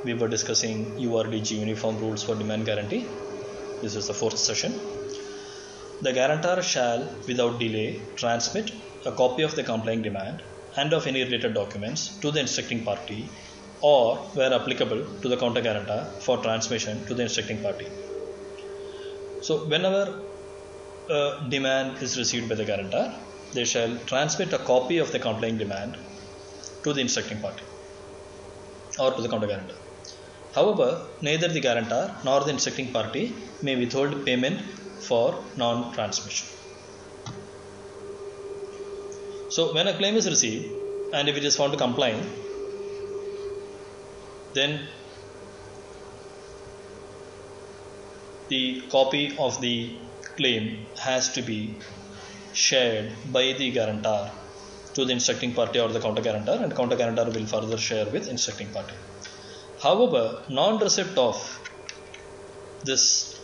we were discussing urdg uniform rules for demand guarantee. This is the fourth session. The guarantor shall without delay transmit a copy of the complying demand and of any related documents to the instructing party, or where applicable to the counter guarantor for transmission to the instructing party. So whenever a demand is received by the guarantor, they shall transmit a copy of the complying demand to the instructing party or to the counter guarantor. However, neither the guarantor nor the instructing party may withhold payment for non-transmission. So when a claim is received and if it is found to comply, then the copy of the claim has to be shared by the guarantor to the instructing party or the counter guarantor, and counter guarantor will further share with instructing party. However, non-receipt of this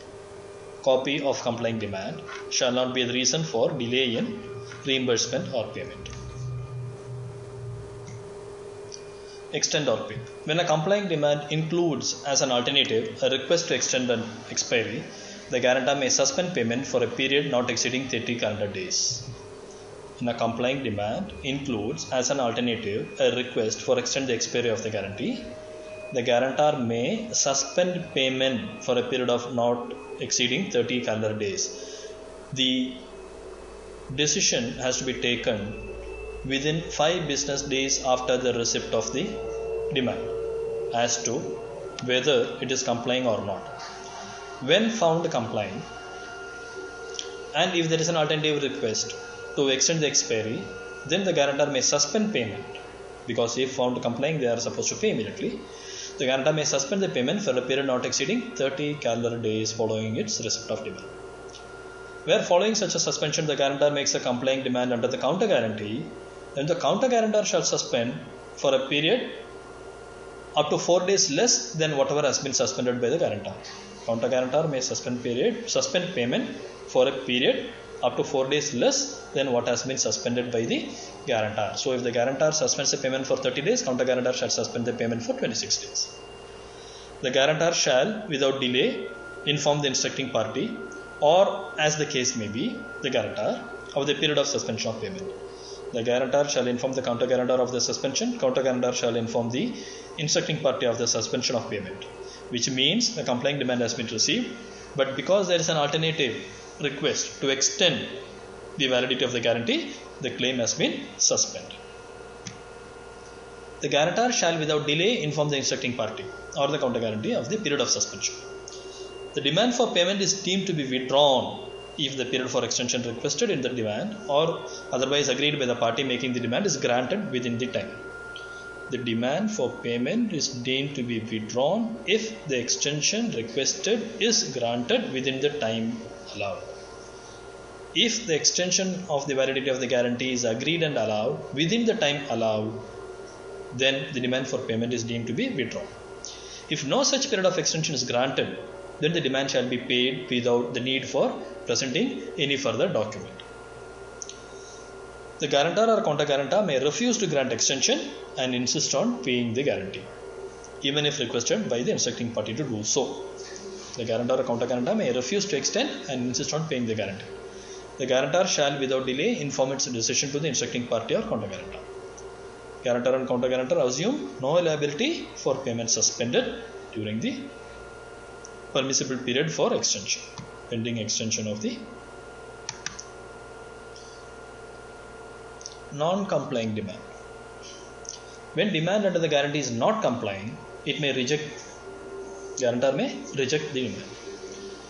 copy of complying demand shall not be the reason for delay in reimbursement or payment. Extend or pay. When a complying demand includes as an alternative a request to extend an expiry, the guarantor may suspend payment for a period not exceeding 30 calendar days. When a complying demand includes as an alternative a request for extend the expiry of the guarantee, the guarantor may suspend payment for a period of not exceeding 30 calendar days. The decision has to be taken within 5 business days after the receipt of the demand as to whether it is complying or not. When found complying, and if there is an alternative request to extend the expiry, then the guarantor may suspend payment, because if found complying they are supposed to pay immediately. The guarantor may suspend the payment for a period not exceeding 30 calendar days following its receipt of demand. Where following such a suspension the guarantor makes a complying demand under the counter guarantee, then the counter guarantor shall suspend for a period up to 4 days less than whatever has been suspended by the guarantor. Counter guarantor may suspend payment for a period up to 4 days less than what has been suspended by the guarantor. So if the guarantor suspends the payment for 30 days, counter guarantor shall suspend the payment for 26 days. The guarantor shall without delay inform the instructing party, or as the case may be, the guarantor, of the period of suspension of payment. The guarantor shall inform the counter guarantor of the suspension. Counter guarantor shall inform the instructing party of the suspension of payment, which means the complying demand has been received, but because there is an alternative request to extend the validity of the guarantee, the claim has been suspended. The guarantor shall without delay inform the instructing party or the counter guarantee of the period of suspension. The demand for payment is deemed to be withdrawn if the period for extension requested in the demand or otherwise agreed by the party making the demand is granted within the time. The demand for payment is deemed to be withdrawn if the extension requested is granted within the time allowed. If the extension of the validity of the guarantee is agreed and allowed within the time allowed, then the demand for payment is deemed to be withdrawn. If no such period of extension is granted, then the demand shall be paid without the need for presenting any further document. The guarantor or counter guarantor may refuse to grant extension and insist on paying the guarantee, even if requested by the instructing party to do so. The guarantor or counter guarantor may refuse to extend and insist on paying the guarantee. The guarantor shall without delay inform its decision to the instructing party or counter guarantor. Guarantor and counter guarantor assume no liability for payment suspended during the permissible period for extension, pending extension of the non-complying demand. When demand under the guarantee is not complying, guarantor may reject the demand,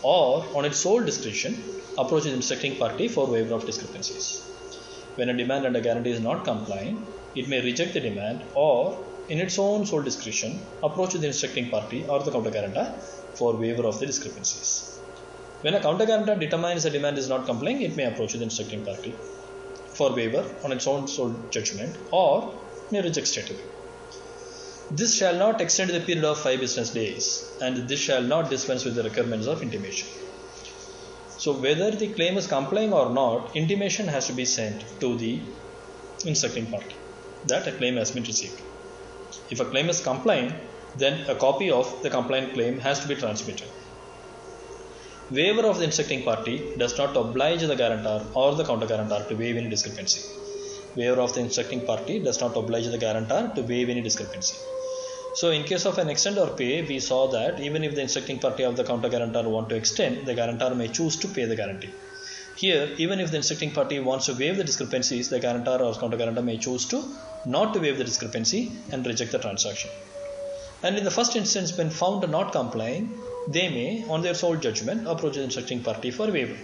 or on its sole discretion approach the instructing party for waiver of discrepancies. When a demand under guarantee is not complying, it may reject the demand, or in its own sole discretion approach the instructing party or the counter guarantor for waiver of the discrepancies. When a counter guarantor determines the demand is not complying, it may approach the instructing party for waiver on its own sole judgment, or may reject straightaway. This shall not extend the period of 5 business days, and this shall not dispense with the requirements of intimation. So whether the claim is complying or not, intimation has to be sent to the instructing party that a claim has been received. If a claim is complying, then a copy of the complaint claim has to be transmitted. Waiver of the instructing party does not oblige the guarantor or the counter guarantor to waive any discrepancy. Waiver of the instructing party does not oblige the guarantor to waive any discrepancy. So in case of an extend or pay, we saw that even if the instructing party of the counter guarantor want to extend, the guarantor may choose to pay the guarantee. Here, even if the instructing party wants to waive the discrepancies, the guarantor or counter guarantor may choose to not to waive the discrepancy and reject the transaction. And in the first instance, when found not complying, they may, on their sole judgment, approach the instructing party for waiver.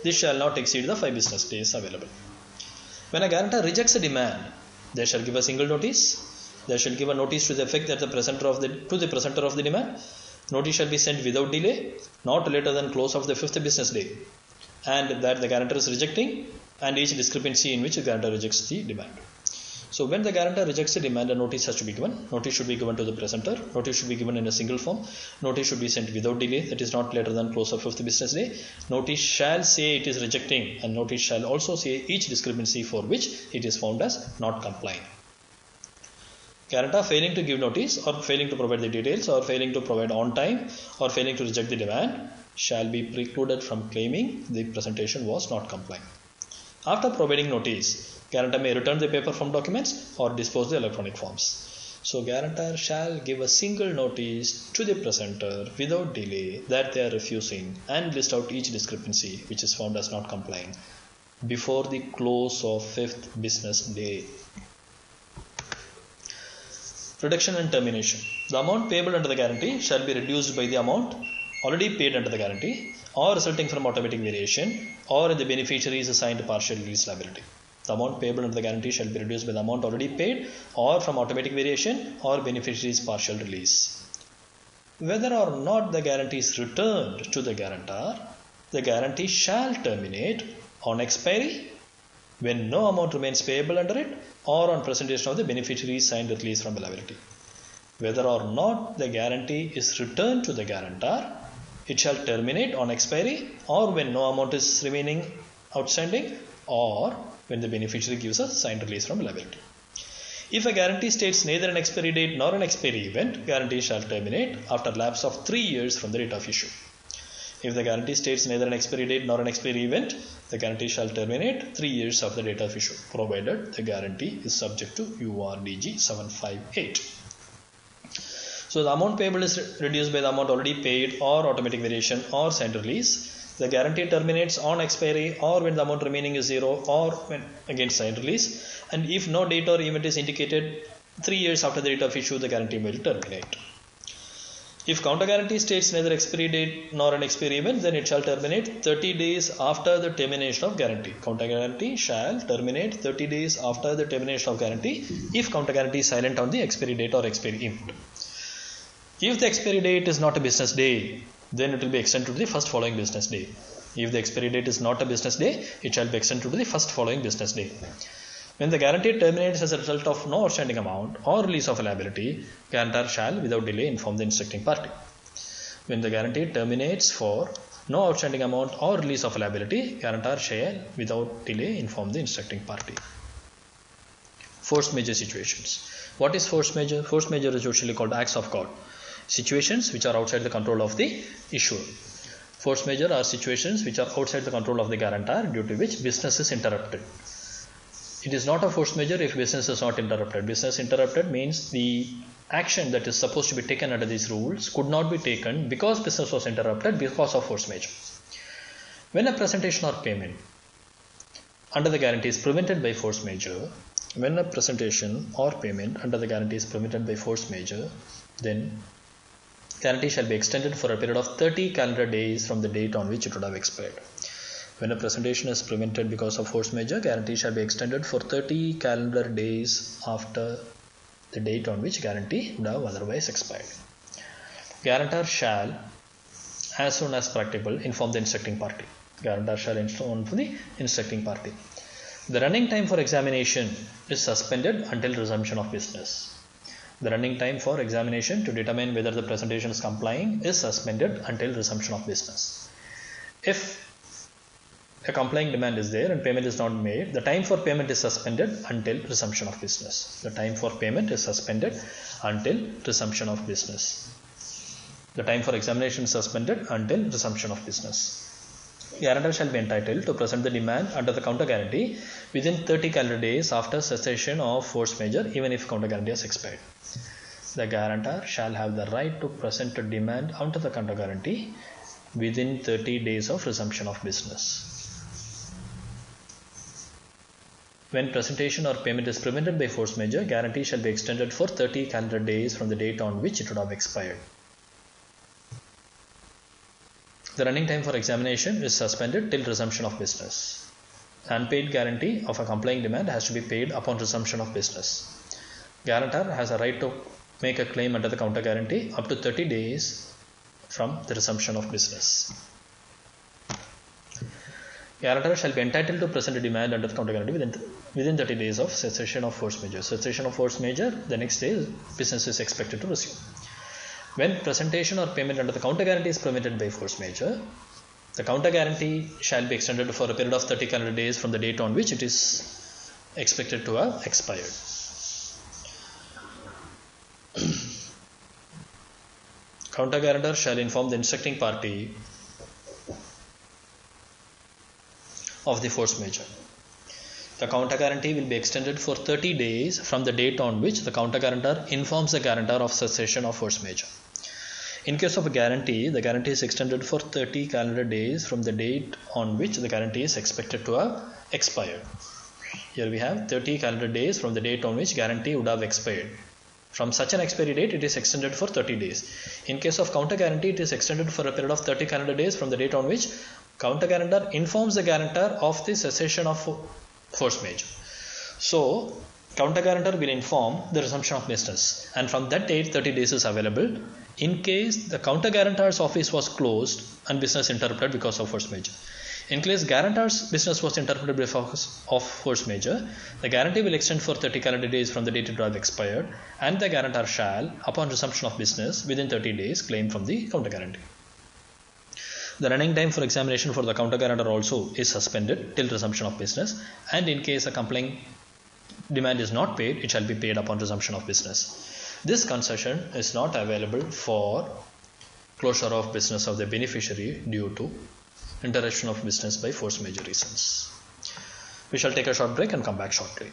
This shall not exceed the 5 business days available. When a guarantor rejects a demand, they shall give a single notice. They shall give a notice to the effect that the presenter of the demand. Notice shall be sent without delay, not later than close of the 5th business day, and that the guarantor is rejecting, and each discrepancy in which the guarantor rejects the demand. So when the guarantor rejects the demand, a notice has to be given. Notice should be given to the presenter. Notice should be given in a single form. Notice should be sent without delay, that is not later than close of 5th business day. Notice shall say it is rejecting, and notice shall also say each discrepancy for which it is found as not complying. Guarantor failing to give notice, or failing to provide the details, or failing to provide on time, or failing to reject the demand shall be precluded from claiming the presentation was not complying. After providing notice, guarantor may return the paper form documents or dispose the electronic forms. So guarantor shall give a single notice to the presenter without delay that they are refusing, and list out each discrepancy which is found as not complying before the close of 5th business day. Reduction and termination. The amount payable under the guarantee shall be reduced by the amount already paid under the guarantee, or resulting from automatic variation, or in the beneficiary's assigned partial release liability. The amount payable under the guarantee shall be reduced by the amount already paid, or from automatic variation, or beneficiary's partial release. Whether or not the guarantee is returned to the guarantor, the guarantee shall terminate on expiry, when no amount remains payable under it, or on presentation of the beneficiary's signed release from liability. Whether or not the guarantee is returned to the guarantor, it shall terminate on expiry, or when no amount is remaining outstanding, or when the beneficiary gives a signed release from liability. If a guarantee states neither an expiry date nor an expiry event, guarantee shall terminate after lapse of 3 years from the date of issue. If the guarantee states neither an expiry date nor an expiry event, the guarantee shall terminate 3 years of the date of issue, provided the guarantee is subject to urdg 758. So the amount payable is reduced by the amount already paid, or automatic variation, or signed release. The guarantee terminates on expiry, or when the amount remaining is 0, or when again signed release. And if no date or event is indicated 3 years after the date of issue, the guarantee will terminate. If counter guarantee states neither expiry date nor an expiry event, then it shall terminate 30 days after the termination of guarantee. Counter guarantee shall terminate 30 days after the termination of guarantee if counter guarantee is silent on the expiry date or expiry event. If the expiry date is not a business day, then it will be extended to the first following business day. If the expiry date is not a business day, it shall be extended to the first following business day. When the guarantee terminates as a result of no outstanding amount or release of a liability, guarantor shall without delay inform the instructing party. When the guarantee terminates for no outstanding amount or release of a liability, guarantor shall without delay inform the instructing party. Force majeure situations. What is force majeure? Force majeure is usually called acts of God. Situations which are outside the control of the issuer. Force majeure are situations which are outside the control of the guarantor, due to which business is interrupted. It is not a force majeure if business is not interrupted. Business interrupted means the action that is supposed to be taken under these rules could not be taken because business was interrupted because of force majeure. When a presentation or payment under the guarantee is prevented by force majeure, then guarantee shall be extended for a period of 30 calendar days from the date on which it would have expired. When a presentation is prevented because of force majeure, guarantee shall be extended for 30 calendar days after the date on which guarantee would have otherwise expired. Guarantor shall, as soon as practicable, inform the instructing party. Guarantor shall inform the instructing party. The running time for examination is suspended until resumption of business. The running time for examination to determine whether the presentation is complying is suspended until resumption of business. If a complying demand is there and payment is not made, the time for payment is suspended until resumption of business. The time for payment is suspended until resumption of business. The time for examination is suspended until resumption of business. Guarantor shall be entitled to present the demand under the counter guarantee within 30 calendar days after cessation of force majeure, even if counter guarantee has expired. The guarantor shall have the right to present a demand under the counter guarantee within 30 days of resumption of business. When presentation or payment is prevented by force majeure, guarantee shall be extended for 30 calendar days from the date on which it would have expired. The running time for examination is suspended till resumption of business. Unpaid guarantee of a complying demand has to be paid upon resumption of business. Guarantor has a right to make a claim under the counter guarantee up to 30 days from the resumption of business. Guarantor shall be entitled to present a demand under the counter guarantee within 30 days of cessation of force majeure. Cessation of force majeure, the next day business is expected to resume. When presentation or payment under the counter guarantee is permitted by force majeure, the counter guarantee shall be extended for a period of 30 calendar days from the date on which it is expected to have expired. Counter guarantor shall inform the instructing party of the force majeure. The counter guarantee will be extended for 30 days from the date on which the counter guarantor informs the guarantor of cessation of force majeure. In case of a guarantee, the guarantee is extended for 30 calendar days from the date on which the guarantee is expected to have expired. Here we have 30 calendar days from the date on which guarantee would have expired. From such an expiry date, it is extended for 30 days. In case of counter guarantee, it is extended for a period of 30 calendar days from the date on which counter guarantor informs the guarantor of the cessation of force majeure. So, counter guarantor will inform the resumption of business, and from that date 30 days is available in case the counter guarantor's office was closed and business interrupted because of force majeure. In case guarantor's business was interrupted because of force majeure, the guarantee will extend for 30 calendar days from the date it would have expired, and the guarantor shall, upon resumption of business within 30 days, claim from the counter guarantee. The running time for examination for the counter guarantor also is suspended till resumption of business, and in case a complying demand is not paid, it shall be paid upon resumption of business. This concession is not available for closure of business of the beneficiary due to interruption of business by force majeure reasons. We shall take a short break and come back shortly.